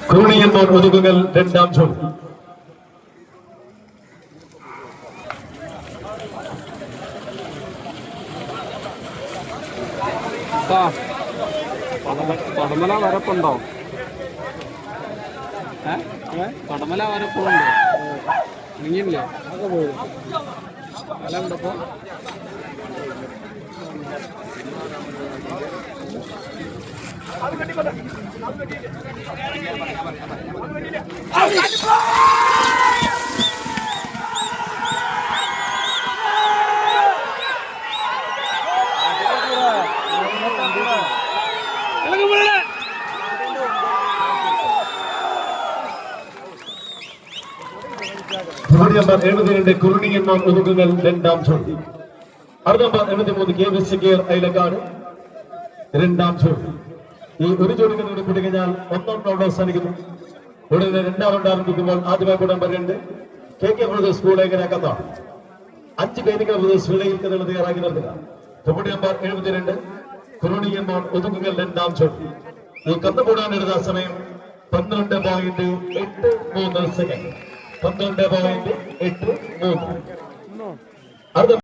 ക്രൂണിയന്മാർ ഒതുക്കുകൾ രണ്ടാം ചോദ്യം. പടമല വരപ്പുണ്ടോ? പടമല വരപ്പുണ്ടോ? നീങ്ങില്ലേ? അതൊക്കെ പോയി അല ഉണ്ടപ്പോ നമ്പർ 72 കുറുണിയന്മാർ ഒതുക്കുകൾ രണ്ടാം ചോദ്യം. അടുത്ത നമ്പർ 73 KV സക്കീർ അയലക്കാട് രണ്ടാം ചോദ്യം. ഈ ഒരു ചോദ്യത്തിലൂടെ കൂടി കഴിഞ്ഞാൽ ഒന്നാം റൗണ്ട് അവസാനിക്കുന്നു. ഉടനെ രണ്ടാം റൗണ്ട് ആരംഭിക്കുമ്പോൾ ആദ്യമായി കൂടാൻ പറയുന്നുണ്ട് KK ബ്രദേഴ്സ് സ്കൂൾ എങ്ങനെയാക്കുന്നതാണ് 5 കൈനിക ബ്രദേഴ്സ് വിളയിൽ തയ്യാറാക്കി നിർത്തുക. കബഡി നമ്പർ 72 കുറുണിയന്മാർ ഒതുക്കുകൾ രണ്ടാം ചോദ്യം. ഈ കത്ത് കൂടാനെടുത്ത സമയം 12.83 സെക്കൻഡ്. 12.83. അടുത്ത